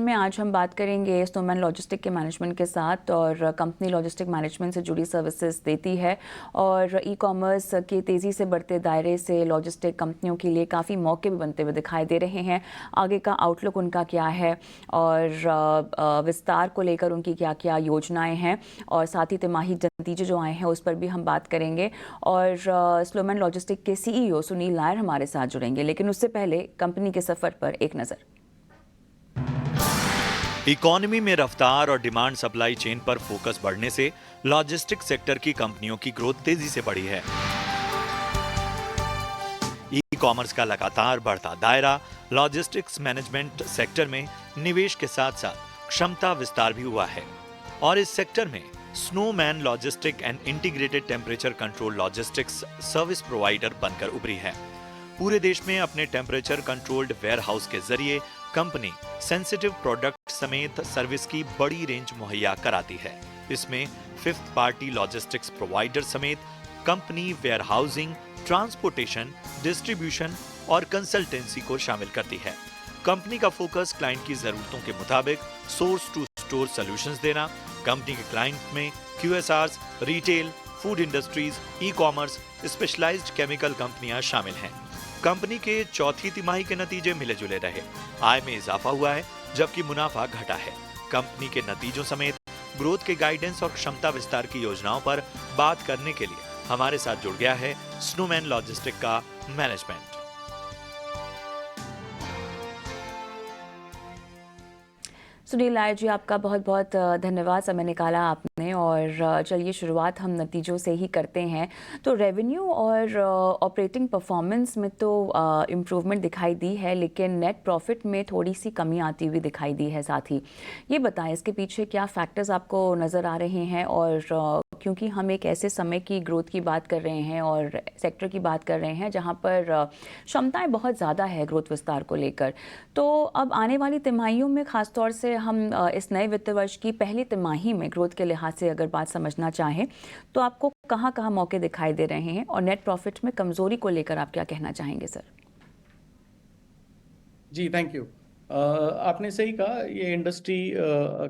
में आज हम बात करेंगे स्नोमैन लॉजिस्टिक के मैनेजमेंट के साथ। और कंपनी लॉजिस्टिक मैनेजमेंट से जुड़ी सर्विसेज देती है और ई कॉमर्स के तेज़ी से बढ़ते दायरे से लॉजिस्टिक कंपनियों के लिए काफ़ी मौके भी बनते हुए दिखाई दे रहे हैं। आगे का आउटलुक उनका क्या है और विस्तार को लेकर उनकी क्या क्या योजनाएं हैं, और साथ ही तिमाही नतीजे जो आए हैं उस पर भी हम बात करेंगे। और स्नोमैन लॉजिस्टिक के CEO सुनील नायर हमारे साथ जुड़ेंगे, लेकिन उससे पहले कंपनी के सफ़र पर एक नज़र। इकोनॉमी में रफ्तार और डिमांड सप्लाई चेन पर फोकस बढ़ने से लॉजिस्टिक सेक्टर की कंपनियों की ग्रोथ तेजी से बढ़ी है। ई कॉमर्स का लगातार बढ़ता दायरा लॉजिस्टिक्स मैनेजमेंट सेक्टर में निवेश के साथ साथ क्षमता विस्तार भी हुआ है और इस सेक्टर में snowman logistic and integrated temperature control logistics service provider बनकर उभरी है। पूरे देश में अपने टेम्परेचर कंट्रोल्ड वेयर हाउस के जरिए कंपनी सेंसिटिव प्रोडक्ट समेत सर्विस की बड़ी रेंज मुहैया कराती है। इसमें फिफ्थ पार्टी लॉजिस्टिक्स प्रोवाइडर समेत company warehousing, transportation, distribution और कंसल्टेंसी को शामिल करती है। कंपनी का फोकस क्लाइंट की जरूरतों के मुताबिक सोर्स टू स्टोर सॉल्यूशंस देना। कंपनी के क्लाइंट में QSRs, retail, food industries, e commerce, specialised chemical कंपनियां शामिल हैं। कंपनी के चौथी तिमाही के नतीजे मिले जुले रहे। आय में इजाफा हुआ है जबकि मुनाफा घटा है। कंपनी के नतीजों समेत ग्रोथ के गाइडेंस और क्षमता विस्तार की योजनाओं पर बात करने के लिए हमारे साथ जुड़ गया है स्नोमैन लॉजिस्टिक का मैनेजमेंट। सुनील नायर जी, आपका बहुत बहुत धन्यवाद, समय निकाला आपने। और चलिए शुरुआत हम नतीजों से ही करते हैं। तो रेवेन्यू और ऑपरेटिंग परफॉर्मेंस में तो इम्प्रूवमेंट दिखाई दी है, लेकिन नेट प्रॉफिट में थोड़ी सी कमी आती हुई दिखाई दी है। साथ ही ये बताएं इसके पीछे क्या फैक्टर्स आपको नज़र आ रहे हैं। और क्योंकि हम एक ऐसे समय की ग्रोथ की बात कर रहे हैं और सेक्टर की बात कर रहे हैं जहाँ पर क्षमताएँ बहुत ज़्यादा है ग्रोथ विस्तार को लेकर, तो अब आने वाली तिमाहियों में खासतौर से हम इस नए वित्त वर्ष की पहली तिमाही में ग्रोथ के लिहाज से अगर बात समझना चाहें तो आपको कहाँ कहाँ मौके दिखाई दे रहे हैं, और नेट प्रॉफिट में कमजोरी को लेकर आप क्या कहना चाहेंगे सर? Ji, thank you. आपने सही कहा, ये इंडस्ट्री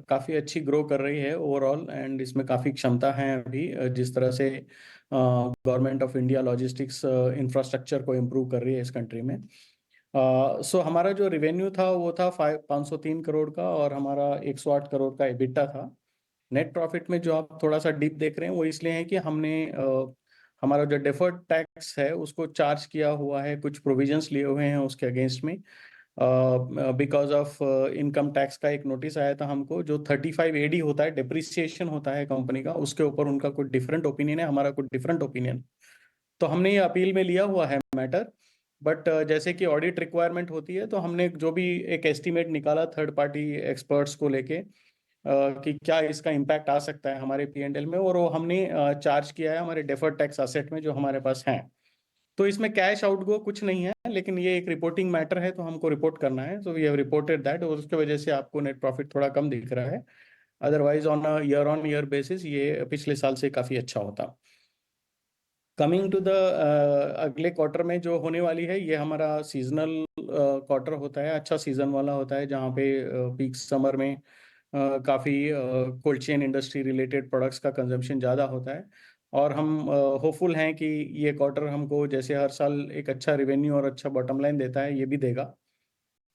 काफ़ी अच्छी ग्रो कर रही है ओवरऑल, एंड इसमें काफ़ी क्षमता है अभी। जिस तरह से government of India logistics infrastructure को इम्प्रूव कर रही है इस कंट्री में। सो हमारा जो रेवेन्यू था वो था 503 करोड़ का, और हमारा 108 करोड़ का एबिटा था। नेट प्रॉफिट में जो आप थोड़ा सा डिप देख रहे हैं वो इसलिए है कि हमने हमारा जो डेफर्ड टैक्स है उसको चार्ज किया हुआ है, कुछ प्रोविजंस लिए हुए हैं उसके अगेंस्ट में। बिकॉज ऑफ इनकम टैक्स का एक नोटिस आया था हमको, जो 35 AD होता है, डिप्रिसिएशन होता है कंपनी का, उसके ऊपर उनका कुछ डिफरेंट ओपिनियन है, हमारा कुछ डिफरेंट ओपिनियन। तो हमने ये अपील में लिया हुआ है मैटर, बट जैसे कि ऑडिट रिक्वायरमेंट होती है तो हमने जो भी एक एस्टीमेट निकाला थर्ड पार्टी एक्सपर्ट्स को लेके कि क्या इसका इम्पैक्ट आ सकता है हमारे P&L में, और वो हमने चार्ज किया है हमारे डेफर्ड टैक्स असेट में जो हमारे पास हैं। तो इसमें कैश आउटगो कुछ नहीं है, लेकिन ये एक रिपोर्टिंग मैटर है तो हमको रिपोर्ट करना है। तो वी हैव रिपोर्टेड दैट, और उसकी वजह से आपको नेट प्रॉफिट थोड़ा कम दिख रहा है। अदरवाइज ऑन ईयर बेसिस ये पिछले साल से काफ़ी अच्छा होता। कमिंग टू द अगले क्वार्टर में जो होने वाली है, ये हमारा सीजनल क्वार्टर होता है, अच्छा सीजन वाला होता है, जहाँ पे पीक समर में काफ़ी cold chain industry related products का कंजम्पशन ज़्यादा होता है। और हम होपफुल हैं कि ये क्वार्टर हमको जैसे हर साल एक अच्छा रेवेन्यू और अच्छा बॉटम लाइन देता है, ये भी देगा।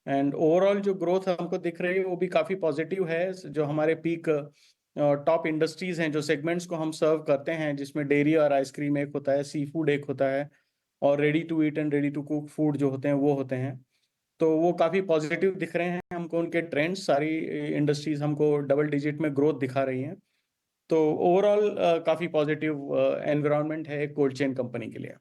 एंड ओवरऑल जो ग्रोथ हमको दिख रही है वो भी काफ़ी पॉजिटिव है। जो हमारे पीक टॉप इंडस्ट्रीज हैं, जो सेगमेंट्स को हम सर्व करते हैं, जिसमें डेयरी और आइसक्रीम एक होता है, सी फूड एक होता है, और ready to eat and ready to cook food जो होते हैं वो होते हैं। तो वो काफ़ी पॉजिटिव दिख रहे हैं हमको, उनके ट्रेंड्स। सारी इंडस्ट्रीज हमको डबल डिजिट में ग्रोथ दिखा रही हैं। तो ओवरऑल काफ़ी पॉजिटिव एनवायरनमेंट है कोल्ड चेन कंपनी के लिए।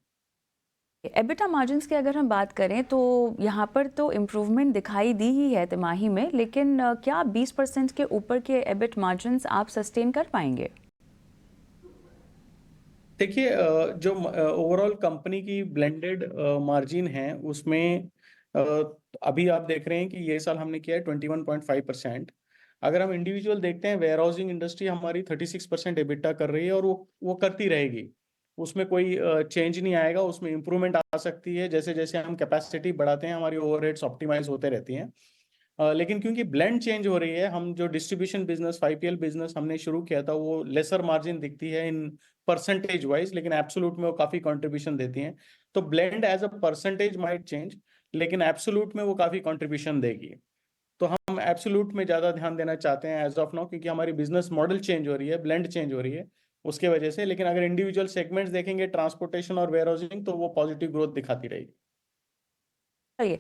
एबिटा मार्जिन्स की अगर हम बात करें तो यहाँ पर तो इम्प्रूवमेंट दिखाई दी ही है तिमाही में, लेकिन क्या 20% के ऊपर के एबिट मार्जिन्स आप सस्टेन कर पाएंगे? देखिए, जो ओवरऑल कंपनी की ब्लेंडेड मार्जिन है उसमें अभी आप देख रहे हैं कि ये साल हमने किया है 21.5%। अगर हम इंडिविजुअल देखते हैं, वेयर हाउसिंग इंडस्ट्री हमारी 36% एबिटा कर रही है, और वो करती रहेगी। उसमें कोई चेंज नहीं आएगा, उसमें इम्प्रूवमेंट आ सकती है। जैसे जैसे हम कैपेसिटी बढ़ाते हैं हमारी ओवरहेड्स ऑप्टिमाइज होते रहती हैं। लेकिन क्योंकि ब्लेंड चेंज हो रही है, हम जो डिस्ट्रीब्यूशन बिजनेस 5PL बिजनेस हमने शुरू किया था वो लेसर मार्जिन दिखती है इन परसेंटेज वाइज, लेकिन एब्सोल्यूट में वो काफी कंट्रीब्यूशन देती हैं। तो blend as a percentage might change, लेकिन एब्सोल्यूट में वो काफी कंट्रीब्यूशन देगी। तो हम एब्सोल्यूट में ज्यादा ध्यान देना चाहते हैं एज ऑफ नाउ, क्योंकि हमारी बिजनेस मॉडल चेंज हो रही है, ब्लेंड चेंज हो रही है उसके वजह से। लेकिन अगर इंडिविजुअल सेगमेंट्स देखेंगे, ट्रांसपोर्टेशन और वेयर हाउसिंग, तो वो पॉजिटिव ग्रोथ दिखाती रहेगी। चलिए,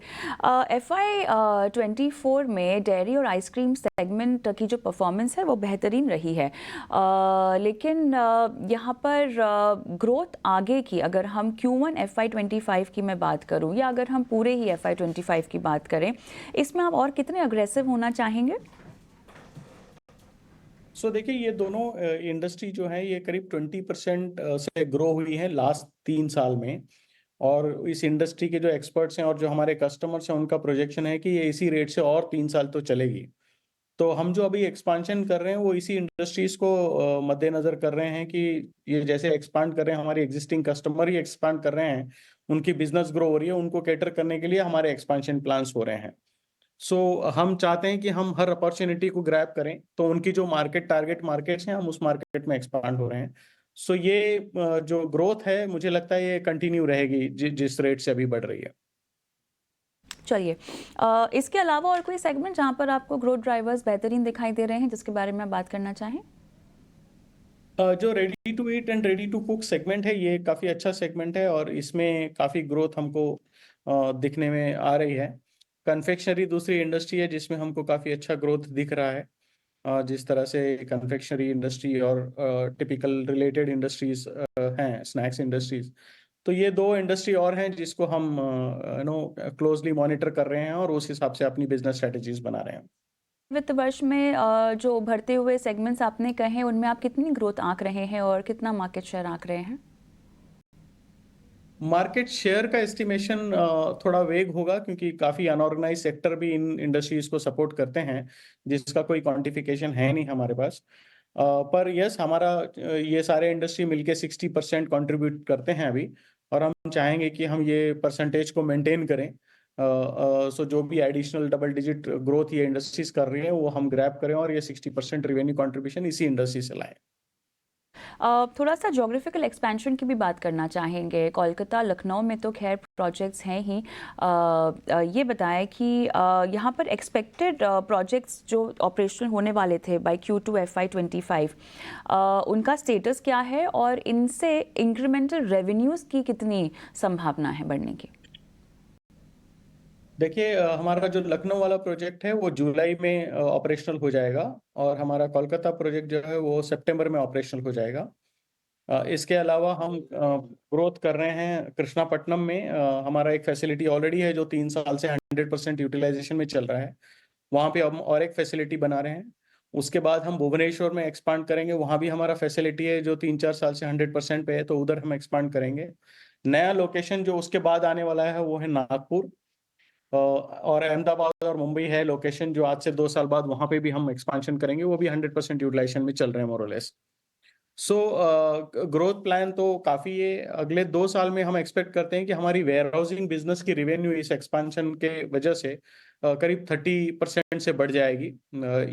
FY 24 में डेयरी और आइसक्रीम सेगमेंट की जो परफॉर्मेंस है वो बेहतरीन रही है, लेकिन यहाँ पर ग्रोथ आगे की, अगर हम Q1 FY 25 की मैं बात करूँ या अगर हम पूरे ही FY 25 की बात करें, इसमें आप और कितने अग्रेसिव होना चाहेंगे? देखिए, ये दोनों इंडस्ट्री जो है ये करीब 20% से ग्रो हुई है लास्ट 3 साल में। और इस इंडस्ट्री के जो एक्सपर्ट्स हैं और जो हमारे कस्टमर्स हैं, उनका प्रोजेक्शन है कि ये इसी रेट से और 3 साल तो चलेगी। तो हम जो अभी एक्सपांशन कर रहे हैं वो इसी इंडस्ट्रीज को मद्देनजर कर रहे हैं कि ये जैसे एक्सपांड कर रहे हैं, हमारी एग्जिस्टिंग कस्टमर ही एक्सपांड कर रहे हैं, उनकी बिजनेस ग्रो हो रही है, उनको कैटर करने के लिए हमारे एक्सपांशन प्लान्स हो रहे हैं। हम चाहते हैं कि हम हर अपॉर्चुनिटी को ग्रैब करें, तो उनकी जो मार्केट टारगेट मार्केट्स हैं, हम उस मार्केट में एक्सपांड हो रहे हैं। ये जो ग्रोथ है, मुझे लगता है ये कंटिन्यू रहेगी जिस रेट से अभी बढ़ रही है। चलिए, इसके अलावा और कोई सेगमेंट जहाँ पर आपको ग्रोथ ड्राइवर्स बेहतरीन दिखाई दे रहे हैं जिसके बारे में आप बात करना चाहें? जो ready to eat and ready to cook segment है, ये काफ़ी अच्छा सेगमेंट है और इसमें काफ़ी ग्रोथ हमको दिखने में आ रही है। कन्फेक्शनरी दूसरी इंडस्ट्री है जिसमें हमको काफ़ी अच्छा ग्रोथ दिख रहा है। जिस तरह से कन्फेक्शनरी इंडस्ट्री और टिपिकल रिलेटेड इंडस्ट्रीज हैं, स्नैक्स इंडस्ट्रीज, तो ये दो इंडस्ट्री और हैं जिसको हम क्लोजली मॉनिटर कर रहे हैं और उस हिसाब से अपनी बिजनेस स्ट्रेटजीज बना रहे हैं। वित्त वर्ष में जो उभरते हुए सेगमेंट्स आपने कहे, उनमें आप कितनी ग्रोथ आंक रहे हैं और कितना मार्केट शेयर आंक रहे हैं? मार्केट शेयर का एस्टिमेशन थोड़ा वेग होगा, क्योंकि काफ़ी अनऑर्गेनाइज सेक्टर भी इन इंडस्ट्रीज को सपोर्ट करते हैं, जिसका कोई क्वांटिफिकेशन है नहीं हमारे पास। पर यस, हमारा ये सारे इंडस्ट्री मिलके 60% कंट्रीब्यूट करते हैं अभी, और हम चाहेंगे कि हम ये परसेंटेज को मेंटेन करें। जो भी एडिशनल डबल डिजिट ग्रोथ ये इंडस्ट्रीज कर रही हैं, वो हम ग्रैब करें और ये 60% रेवेन्यू कंट्रीब्यूशन इसी इंडस्ट्री से लाएं। थोड़ा सा जोग्राफिकल एक्सपेंशन की भी बात करना चाहेंगे। कोलकाता, लखनऊ में तो खैर प्रोजेक्ट्स हैं ही। ये बताएं कि यहाँ पर एक्सपेक्टेड प्रोजेक्ट्स जो ऑपरेशनल होने वाले थे बाय Q2 FY 25, उनका स्टेटस क्या है और इनसे इंक्रीमेंटल रेवेन्यूज़ की कितनी संभावना है बढ़ने की? देखिए, हमारा जो लखनऊ वाला प्रोजेक्ट है वो जुलाई में ऑपरेशनल हो जाएगा, और हमारा कोलकाता प्रोजेक्ट जो है वो सितंबर में ऑपरेशनल हो जाएगा। इसके अलावा हम ग्रोथ कर रहे हैं कृष्णापट्टनम में। हमारा एक फैसिलिटी ऑलरेडी है जो 3 साल से 100% यूटिलाइजेशन में चल रहा है। वहाँ पे हम और एक फैसिलिटी बना रहे हैं। उसके बाद हम भुवनेश्वर में एक्सपांड करेंगे, वहाँ भी हमारा फैसिलिटी है जो 3-4 साल से 100% पे है, तो उधर हम एक्सपांड करेंगे। नया लोकेशन जो उसके बाद आने वाला है वो है नागपुर। और अहमदाबाद और मुंबई है लोकेशन जो आज से 2 साल बाद, वहाँ पे भी हम एक्सपांशन करेंगे, वो भी 100% यूटिलाइजेशन में चल रहे हैं मोर और लेस। ग्रोथ प्लान तो काफ़ी है। अगले 2 साल में हम एक्सपेक्ट करते हैं कि हमारी वेयर हाउसिंग बिजनेस की रिवेन्यू इस एक्सपांशन के वजह से करीब 30% से बढ़ जाएगी।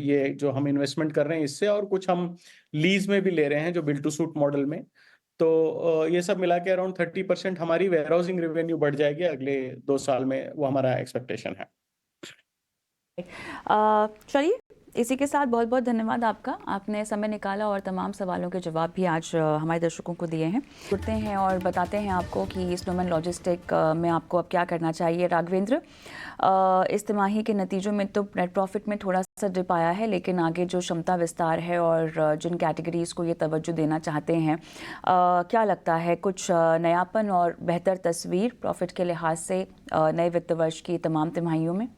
ये जो हम इन्वेस्टमेंट कर रहे हैं इससे, और कुछ हम लीज में भी ले रहे हैं जो बिल्ड टू सूट मॉडल में। ये सब मिला के अराउंड 30% हमारी वेयर हाउसिंग रेवेन्यू बढ़ जाएगी अगले 2 साल में, वो हमारा एक्सपेक्टेशन है। चलिए, इसी के साथ बहुत बहुत धन्यवाद आपका। आपने समय निकाला और तमाम सवालों के जवाब भी आज हमारे दर्शकों को दिए हैं। जुड़ते हैं और बताते हैं आपको कि स्नोमैन लॉजिस्टिक में आपको अब क्या करना चाहिए। राघवेंद्र, इस तिमाही के नतीजों में तो नेट प्रॉफिट में थोड़ा सा डिप आया है, लेकिन आगे जो क्षमता विस्तार है और जिन कैटेगरीज को ये तवज्जो देना चाहते हैं, क्या लगता है कुछ नयापन और बेहतर तस्वीर प्रॉफिट के लिहाज से नए वित्त वर्ष की तमाम तिमाहियों में?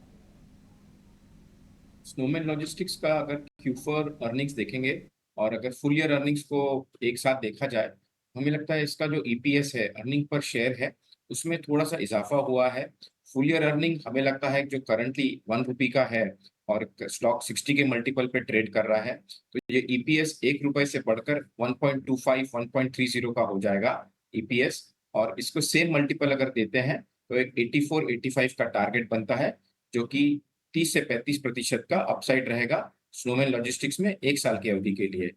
स्नोमैन लॉजिस्टिक्स का अगर Q4 अर्निंग्स देखेंगे और अगर फुल ईयर अर्निंग्स को एक साथ देखा जाए, हमें लगता है इसका जो EPS है, अर्निंग पर शेयर है, उसमें थोड़ा सा इजाफा हुआ है। फुल ईयर अर्निंग हमें लगता है जो करंटली 1 रुपी का है और स्टॉक 60 के मल्टीपल पे ट्रेड कर रहा है, तो ये EPS 1 रुपए से बढ़कर 1.25 1.30 का हो जाएगा EPS। और इसको सेम मल्टीपल अगर देते हैं तो एक 84-85 का टारगेट बनता है, जो कि 30 से 35% का अपसाइड रहेगा स्नोमैन लॉजिस्टिक्स में 1 साल की अवधि के लिए।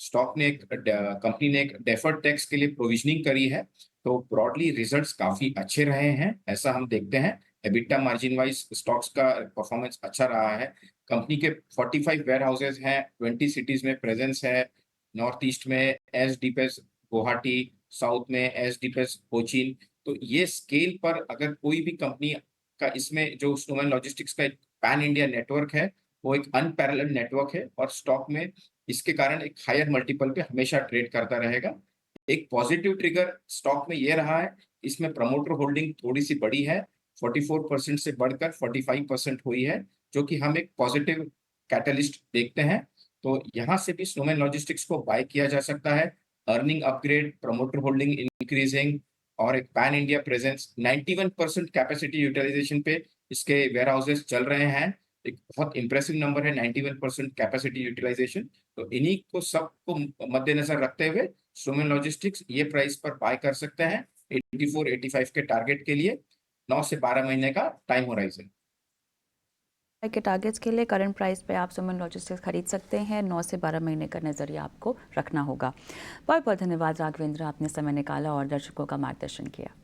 कंपनी ने एक डेफर्ड टैक्स के लिए प्रोविजनिंग करी है, तो ब्रॉडली रिजल्ट्स काफी अच्छे रहे हैं, ऐसा हम देखते हैं। एबिटा मार्जिन वाइज स्टॉक्स का परफॉर्मेंस अच्छा रहा है। कंपनी के 45 वेयर हाउसेज हैं, 20 सिटीज में प्रेजेंस है। नॉर्थ ईस्ट में एस डीपेस गुवाहाटी, साउथ में एस डीपेस कोचीन। तो ये स्केल पर अगर कोई भी कंपनी का इसमें जो स्नोमैन लॉजिस्टिक्स का एक पैन इंडिया नेटवर्क है, वो एक अनपैरेलल्ड नेटवर्क है और स्टॉक में इसके कारण एक हायर मल्टीपल पे हमेशा ट्रेड करता रहेगा। एक पॉजिटिव ट्रिगर स्टॉक में ये रहा है, इसमें प्रमोटर होल्डिंग थोड़ी सी बड़ी है, 44% से बढ़कर 45% हुई है, जो कि हम एक पॉजिटिव कैटलिस्ट देखते हैं। तो यहाँ से भी स्नोमैन लॉजिस्टिक्स को बाय किया जा सकता है। Earning upgrade, promoter holding increasing और एक pan India presence, 91% capacity utilisation पे इसके वेयर हाउसेस चल रहे हैं। एक बहुत इंप्रेसिव नंबर है 91% कैपेसिटी यूटिलाइजेशन। तो इन्हीं को सबको मद्देनजर रखते हुए स्नोमैन लॉजिस्टिक्स ये प्राइस पर बाय कर सकते हैं 84-85 के टारगेट के लिए। 9 से 12 महीने का टाइम होराइजन के टारगेट्स के लिए करंट प्राइस पे आप स्नोमैन लॉजिस्टिक्स खरीद सकते हैं। 9 से 12 महीने का नज़रिया आपको रखना होगा। बहुत बहुत धन्यवाद राघवेंद्र, आपने समय निकाला और दर्शकों का मार्गदर्शन किया।